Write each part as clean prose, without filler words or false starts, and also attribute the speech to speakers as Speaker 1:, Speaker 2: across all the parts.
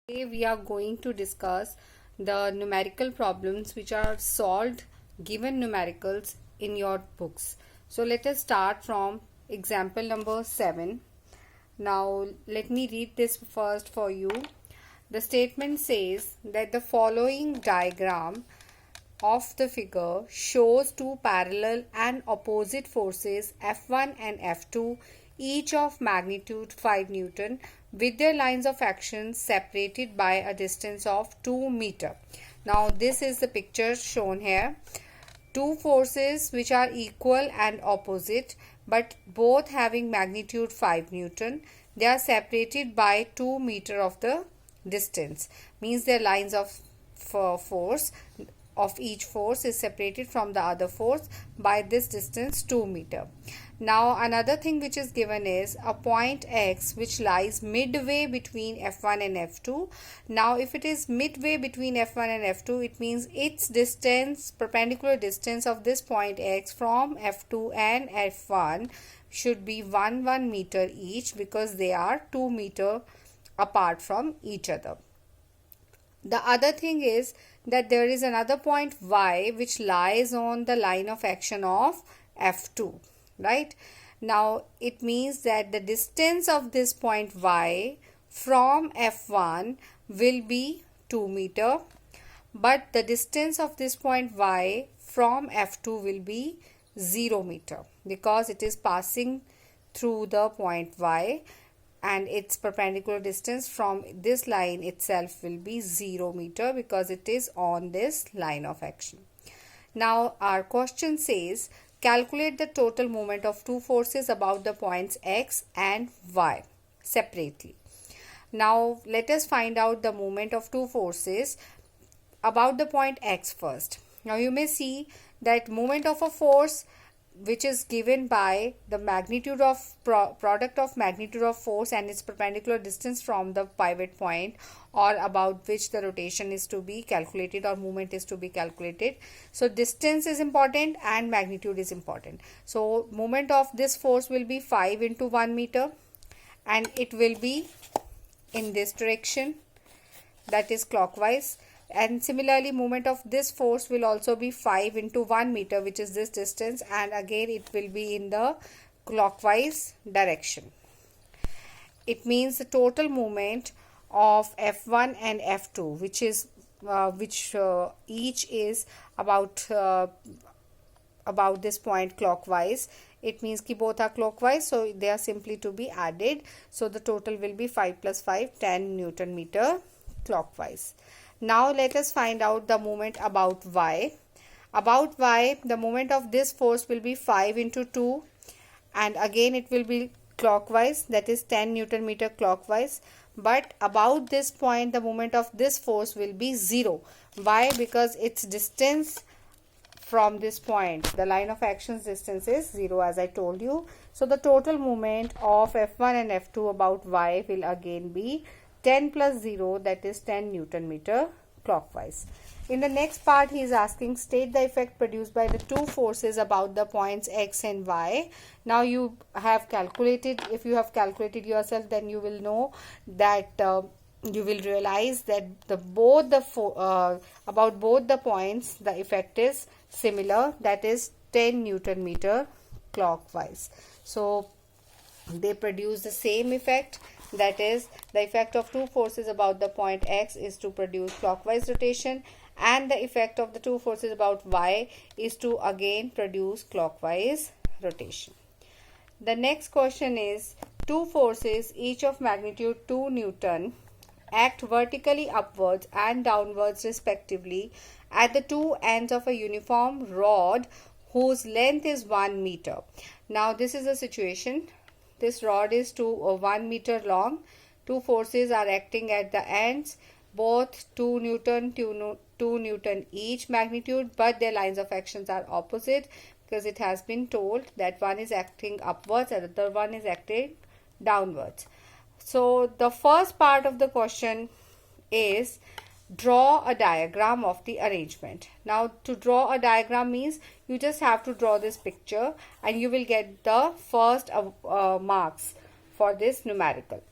Speaker 1: Today we are going to discuss the numerical problems which are solved given numericals in your books. So let us start from example number 7. Now let me read this first for you. The statement says that the following diagram of the figure shows two parallel and opposite forces F1 and F2, each of magnitude 5 Newton, with their lines of action separated by a distance of 2 meter. Now this is the picture shown here. Two forces which are equal and opposite but both having magnitude 5 Newton. They are separated by 2 meter of the distance. Means their lines of force of each force is separated from the other force by this distance 2 meter. Now another thing which is given is a point X which lies midway between F1 and F2. Now if it is midway between F1 and F2, it means its distance, perpendicular distance of this point X from F2 and F1 should be 1 meter each, because they are 2 meter apart from each other. The other thing is that there is another point Y which lies on the line of action of F2, right? Now it means that the distance of this point Y from F1 will be 2 meter, but the distance of this point Y from F2 will be 0 meter, because it is passing through the point Y, and its perpendicular distance from this line itself will be 0 meter, because it is on this line of action. Now our question says calculate the total moment of two forces about the points X and Y separately. Now let us find out the moment of two forces about the point X first. Now you may see that moment of a force which is given by the magnitude of product of magnitude of force and its perpendicular distance from the pivot point, or about which the rotation is to be calculated or movement is to be calculated. So distance is important and magnitude is important. So moment of this force will be 5 into 1 meter, and it will be in this direction, that is clockwise. And similarly moment of this force will also be 5 into 1 meter, which is this distance, and again it will be in the clockwise direction. It means the total movement of F1 and F2, which is each is about this point clockwise. It means ki both are clockwise, so they are simply to be added. So the total will be 5 plus 5, 10 Newton meter clockwise. Now let us find out the moment about Y. About Y, the moment of this force will be 5 into 2, and again it will be clockwise, that is 10 Newton meter clockwise. But about this point, the moment of this force will be 0. Why? Because its distance from this point, the line of action's distance is 0, as I told you. So the total moment of F1 and F2 about Y will again be 10 plus 0, that is 10 Newton meter clockwise. In the next part he is asking state the effect produced by the two forces about the points X and Y. Now you have calculated, if you have calculated yourself, then you will know that you will realize that about both the points the effect is similar, that is 10 Newton meter clockwise. So they produce the same effect, that is the effect of two forces about the point X is to produce clockwise rotation, and the effect of the two forces about Y is to again produce clockwise rotation. The next question is two forces each of magnitude 2 Newton act vertically upwards and downwards respectively at the two ends of a uniform rod whose length is 1 meter. Now this is a situation. This rod is 1 meter long. Two forces are acting at the ends, both 2 Newton each magnitude, but their lines of actions are opposite, because it has been told that one is acting upwards and the other one is acting downwards. So the first part of the question is draw a diagram of the arrangement. Now to draw a diagram means you just have to draw this picture and you will get the first marks for this numerical.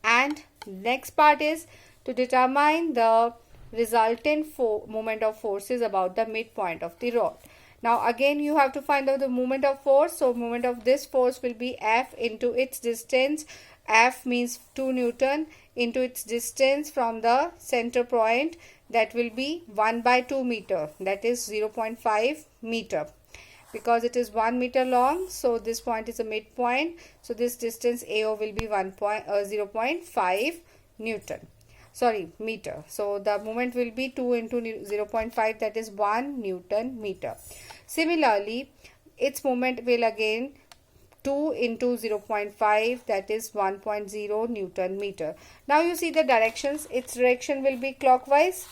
Speaker 1: And next part is to determine the resultant moment of forces about the midpoint of the rod. Now again you have to find out the moment of force. So moment of this force will be F into its distance. F means 2 Newton into its distance from the center point, that will be 1 by 2 meter, that is 0.5 meter. Because it is 1 meter long, so this point is a midpoint, so this distance AO will be 0.5 Newton, sorry, meter. So the moment will be 2 into 0.5, that is 1 Newton meter. Similarly, its moment will again 2 into 0.5, that is 1.0 Newton meter. Now you see the directions. Its direction will be clockwise.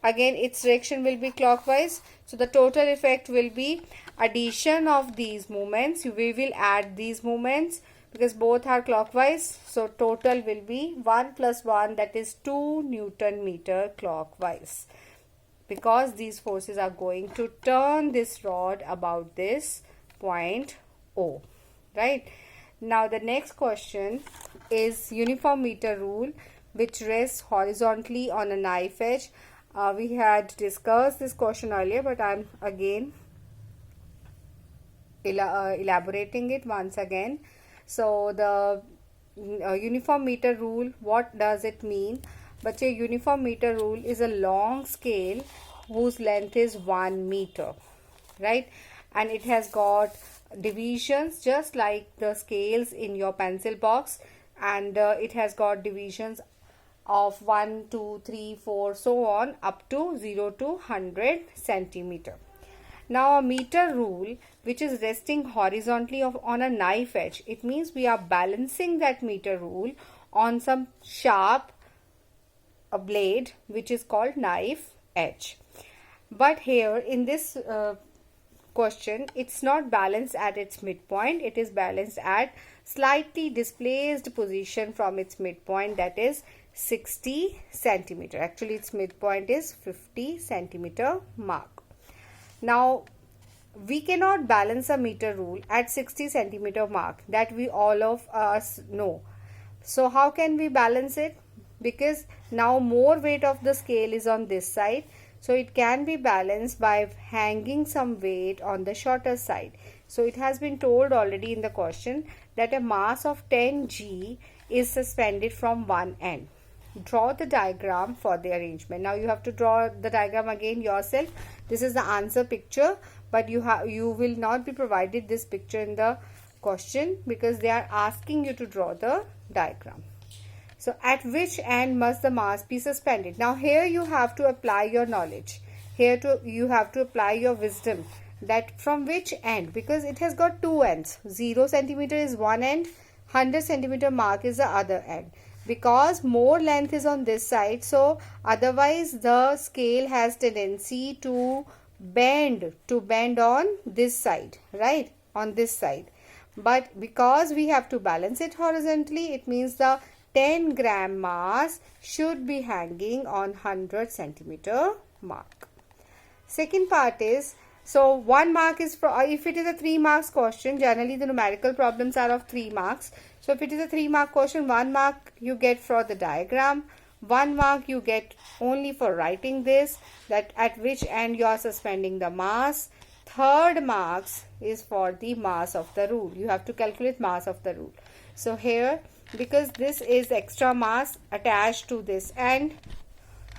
Speaker 1: Again its direction will be clockwise. So the total effect will be addition of these moments. We will add these moments because both are clockwise. So total will be 1 plus 1, that is 2 Newton meter clockwise. Because these forces are going to turn this rod about this point O. Right. Now the next question is uniform meter rule, which rests horizontally on a knife edge. We had discussed this question earlier, but I'm again elaborating it once again. So the uniform meter rule, what does it mean? But a uniform meter rule is a long scale whose length is 1 meter, right? And it has got divisions just like the scales in your pencil box, and it has got divisions of 1, 2, 3, 4, so on, up to 0 to 100 centimeter. Now a meter rule which is resting horizontally on a knife edge, it means we are balancing that meter rule on some sharp blade which is called knife edge. But here in this question, it's not balanced at its midpoint, it is balanced at slightly displaced position from its midpoint, that is 60 centimeter. Actually its midpoint is 50 centimeter mark. Now we cannot balance a meter rule at 60 centimeter mark, that we all of us know. So how can we balance it? Because now more weight of the scale is on this side, so it can be balanced by hanging some weight on the shorter side. So it has been told already in the question that a mass of 10 G is suspended from one end. Draw the diagram for the arrangement. Now you have to draw the diagram again yourself. This is the answer picture, but you will not be provided this picture in the question because they are asking you to draw the diagram. So at which end must the mass be suspended? Now here you have to apply your knowledge. Here you have to apply your wisdom, that from which end, because it has got two ends. 0 centimeter is one end, 100 centimeter mark is the other end. Because more length is on this side, so otherwise the scale has tendency to bend on this side, right, on this side. But because we have to balance it horizontally, it means the 10 gram mass should be hanging on 100 centimeter mark. Second part is, so 1 mark is for, if it is a 3 marks question, generally the numerical problems are of 3 marks. So if it is a 3 mark question, 1 mark you get for the diagram, 1 mark you get only for writing this, that at which end you are suspending the mass. Third marks is for the mass of the rule. You have to calculate mass of the rule. So here, because this is extra mass attached to this end,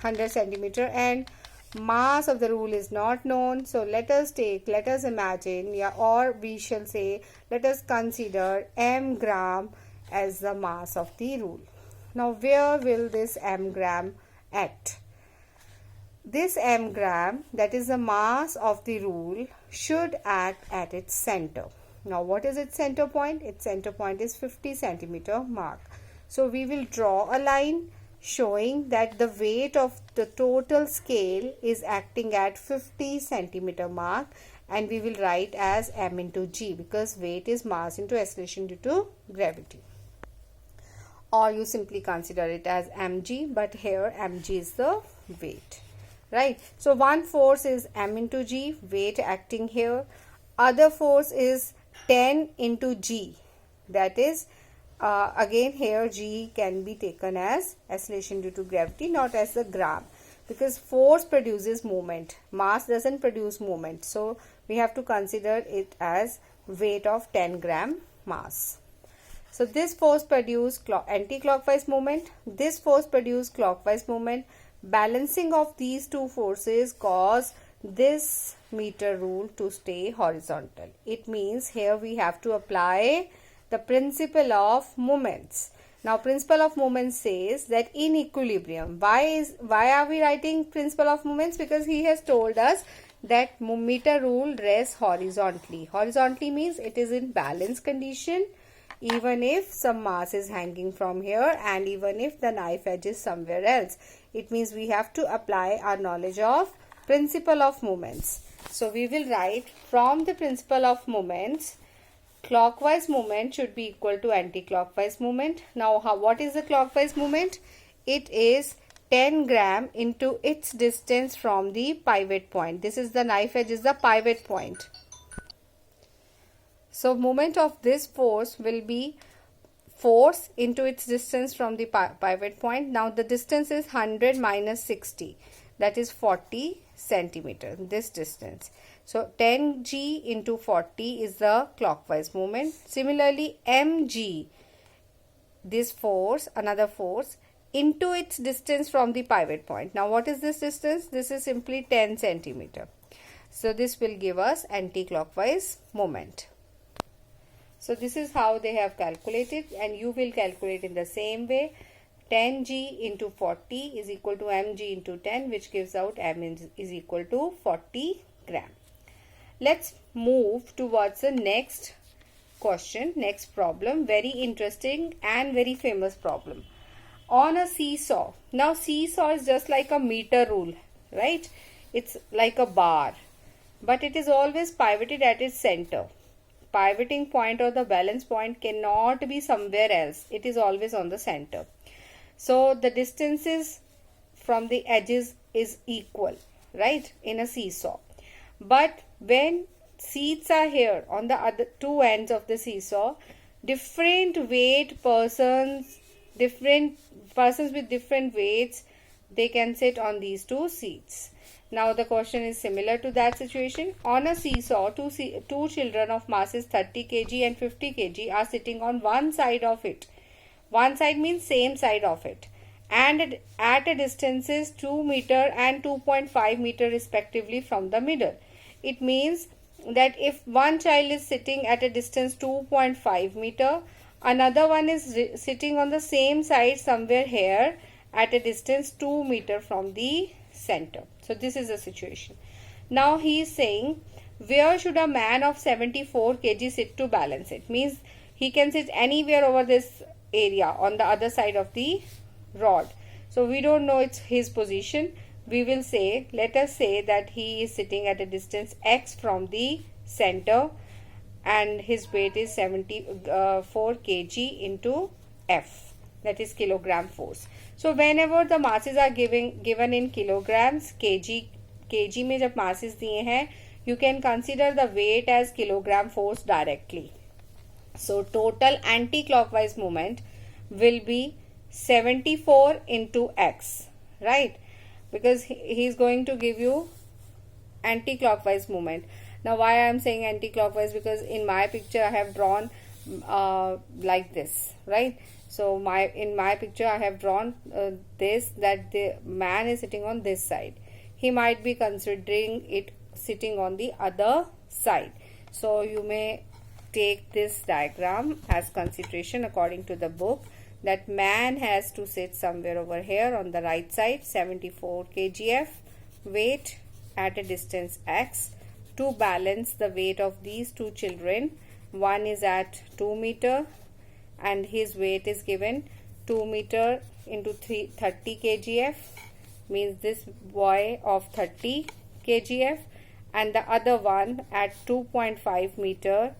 Speaker 1: 100 centimeter, and mass of the rule is not known, so let us imagine, or we shall say, let us consider m gram as the mass of the rule. Now where will this m gram act? This m gram, that is the mass of the rule, should act at its center. Now what is its center point? Its center point is 50 centimeter mark. So we will draw a line showing that the weight of the total scale is acting at 50 centimeter mark, and we will write as m into g, because weight is mass into acceleration due to gravity. Or you simply consider it as mg, but here mg is the weight, right? So one force is m into g, weight acting here. Other force is 10 into g, that is Again here G can be taken as acceleration due to gravity, not as the gram, because force produces movement, mass doesn't produce movement. So we have to consider it as weight of 10 gram mass. So this force produce anti-clockwise movement, this force produce clockwise movement. Balancing of these two forces cause this meter rule to stay horizontal. It means here we have to apply the principle of moments. Now principle of moments says that in equilibrium, why are we writing principle of moments? Because he has told us that meter rule rests horizontally. Horizontally means it is in balance condition even if some mass is hanging from here and even if the knife edge is somewhere else. It means we have to apply our knowledge of principle of moments. So we will write from the principle of moments, clockwise movement should be equal to anti-clockwise movement. Now what is the clockwise movement? It is 10 gram into its distance from the pivot point. This is the knife edge is the pivot point. So moment of this force will be force into its distance from the pivot point. Now the distance is 100 minus 60, that is 40 centimeter, this distance. So 10g into 40 is the clockwise movement. Similarly mg, this force, another force, into its distance from the pivot point. Now what is this distance? This is simply 10 centimeter. So this will give us anti-clockwise moment. So this is how they have calculated, and you will calculate in the same way. 10g into 40 is equal to mg into 10, which gives out m is equal to 40 gram. Let's move towards the next question, next problem. Very interesting and very famous problem. On a seesaw. Now seesaw is just like a meter rule, right? It's like a bar, but it is always pivoted at its center. Pivoting point or the balance point cannot be somewhere else. It is always on the center. So the distances from the edges is equal, right, in a seesaw. But when seats are here on the other two ends of the seesaw, different weight persons with different weights, they can sit on these two seats. Now the question is similar to that situation. On a seesaw, two children of masses 30 kg and 50 kg are sitting on one side of it. One side means same side of it, and at a distances 2 meter and 2.5 meter respectively from the middle. It means that if one child is sitting at a distance 2.5 meter, another one is sitting on the same side somewhere here at a distance 2 meter from the center. So this is the situation. Now he is saying, where should a man of 74 kg sit to balance it? Means he can sit anywhere over this area on the other side of the rod. So we don't know it's his position. We will say, let us say that he is sitting at a distance x from the center and his weight is 74 kg into F, that is kilogram force. So whenever the masses are given in kilograms, kg में जब masses दिए हैं, you can consider the weight as kilogram force directly. So total anti-clockwise movement will be 74 into x, right? Because he is going to give you anti-clockwise movement. Now why I am saying anti-clockwise? Because in my picture I have drawn like this, right? So in my picture I have drawn this, that the man is sitting on this side. He might be considering it sitting on the other side. So you may take this diagram as consideration according to the book, that man has to sit somewhere over here on the right side, 74 kgf weight at a distance x, to balance the weight of these two children. One is at 2 meter and his weight is given 2 meter into 30 kgf, means this boy of 30 kgf, and the other one at 2.5 meter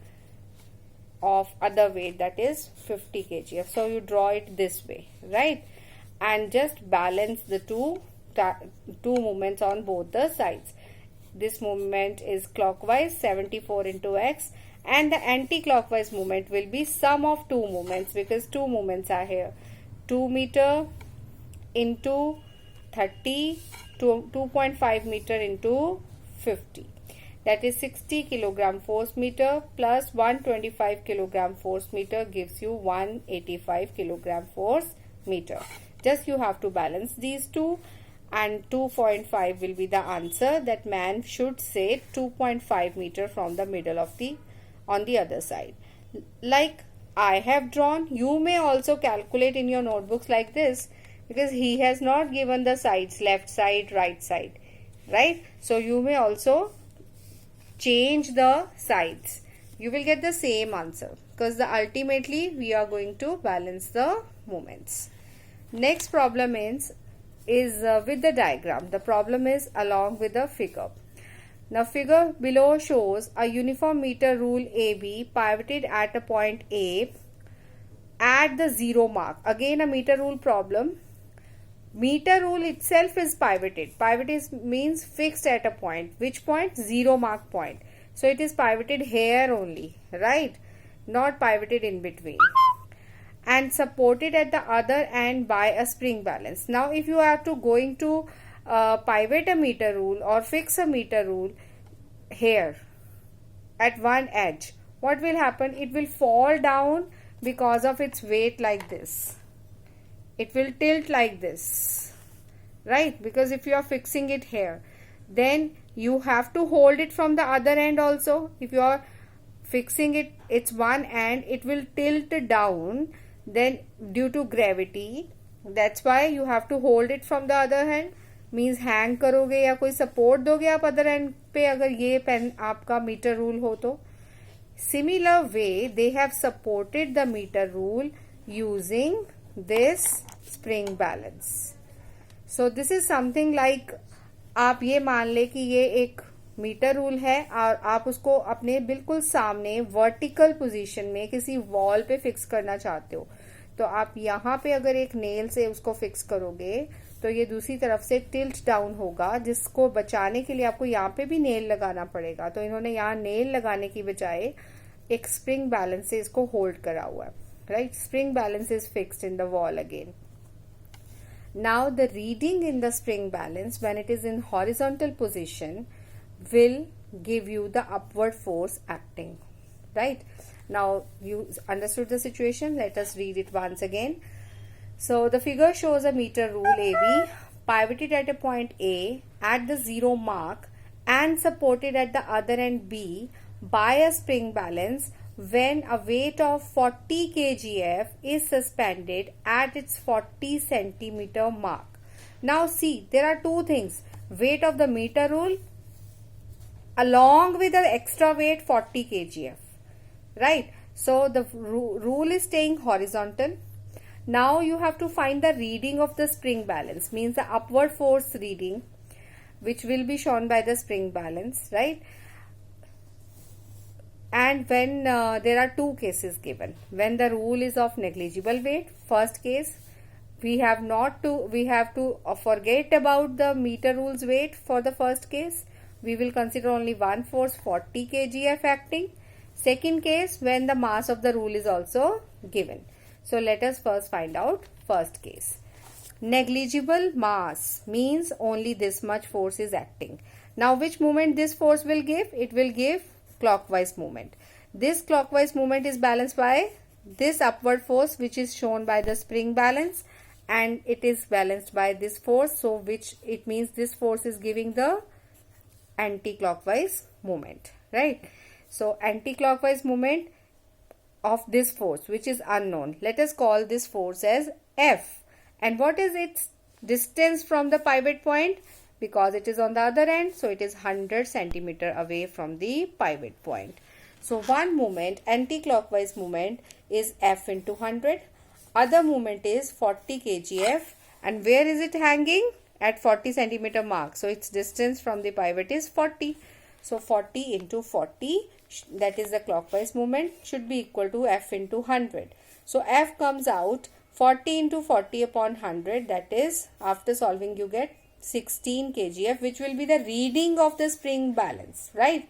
Speaker 1: of other weight, that is 50 kgf. So you draw it this way, right, and just balance the two movements on both the sides. This movement is clockwise, 74 into x, and the anti-clockwise movement will be sum of two movements, because two movements are here. 2 meter into 30 to 2.5 meter into 50. That is 60 kilogram force meter plus 125 kilogram force meter gives you 185 kilogram force meter. Just you have to balance these two, and 2.5 will be the answer. That man should say 2.5 meter from the middle of the on the other side. Like I have drawn, you may also calculate in your notebooks like this, because he has not given the sides, left side, right side, right? So you may also change the sides. You will get the same answer, because ultimately we are going to balance the moments. Next problem is with the diagram. The problem is along with the figure. Now figure below shows a uniform meter rule AB pivoted at a point A at the 0 mark. Again a meter rule problem. Meter rule itself is pivoted. Pivot means fixed at a point. Which point? 0 mark point. So it is pivoted here only, right? Not pivoted in between. And supported at the other end by a spring balance. Now if you are going to pivot a meter rule or fix a meter rule here at one edge, what will happen? It will fall down because of its weight like this. It will tilt like this, right? Because if you are fixing it here, then you have to hold it from the other end also. If you are fixing it, it's one end, it will tilt down, then due to gravity. That's why you have to hold it from the other hand. Means hang करोगे या कोई support दोगे आप other end पे, अगर ये pen आपका meter rule हो तो. Similar way, they have supported the meter rule using this spring balance. So this is something like, आप ये मान ले कि ये एक मीटर रूल है और आप उसको अपने बिल्कुल सामने वर्टिकल पोजीशन में किसी वॉल पे फिक्स करना चाहते हो, तो आप यहाँ पे अगर एक नेल से उसको फिक्स करोगे तो ये दूसरी तरफ से टिल्ट डाउन होगा, जिसको बचाने के लिए आपको यहाँ पे भी नेल लगाना पड़ेगा. तो इन्होंने यहाँ नेल लगाने की बजाय एक स्प्रिंग बैलेंस से इसको होल्ड करा हुआ है, right? Spring balance is fixed in the wall again. Now the reading in the spring balance when it is in horizontal position will give you the upward force acting, right? Now you understood the situation. Let us read it once again. So the figure shows a meter rule AB pivoted at a point A at the 0 mark and supported at the other end B by a spring balance when a weight of 40 kgf is suspended at its 40 centimeter mark. Now see, there are two things: weight of the meter rule along with the extra weight 40 kgf, right? So the rule is staying horizontal. Now you have to find the reading of the spring balance, means the upward force reading, which will be shown by the spring balance, right? And when there are two cases given, when the rule is of negligible weight, first case, we have to forget about the meter rule's weight for the first case. We will consider only one force, 40 kgf acting. Second case, when the mass of the rule is also given. So let us first find out first case. Negligible mass means only this much force is acting. Now which movement this force will give? It will give clockwise movement. This clockwise movement is balanced by this upward force, which is shown by the spring balance, and it is balanced by this force, so which it means this force is giving the anti-clockwise movement, right? So anti-clockwise movement of this force, which is unknown, let us call this force as F. And what is its distance from the pivot point? Because it is on the other end, so it is 100 centimeter away from the pivot point. So one movement, anti-clockwise movement, is F into 100. Other movement is 40 kgf. And where is it hanging? At 40 centimeter mark. So its distance from the pivot is 40. So 40 into 40, that is the clockwise movement, should be equal to F into 100. So F comes out 40 into 40 upon 100, that is, after solving you get 16 kgf, which will be the reading of the spring balance, right?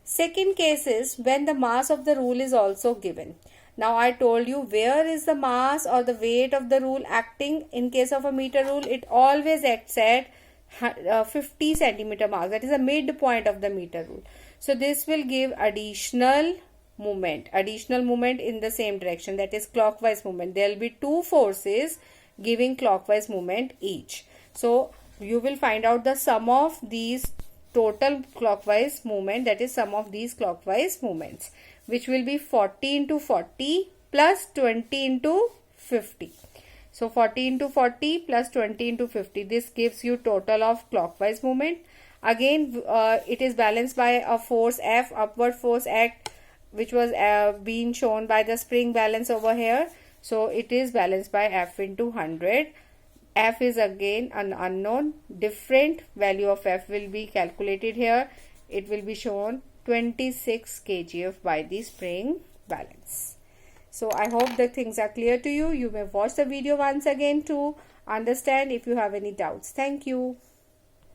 Speaker 1: Second case is when the mass of the rule is also given. Now I told you where is the mass or the weight of the rule acting. In case of a meter rule, it always acts at 50 centimeter mass. That is the midpoint of the meter rule. So this will give additional movement in the same direction, that is clockwise movement. There will be two forces giving clockwise movement each. So you will find out the sum of these total clockwise movement, that is sum of these clockwise movements, which will be 40 into 40 plus 20 into 50. So 40 into 40 plus 20 into 50, this gives you total of clockwise movement. Again it is balanced by a force F, upward force act, which was being shown by the spring balance over here. So it is balanced by F into 100. F is again an unknown. Different value of F will be calculated here. It will be shown 26 kgf by the spring balance. So I hope the things are clear to you. You may watch the video once again to understand if you have any doubts. Thank you.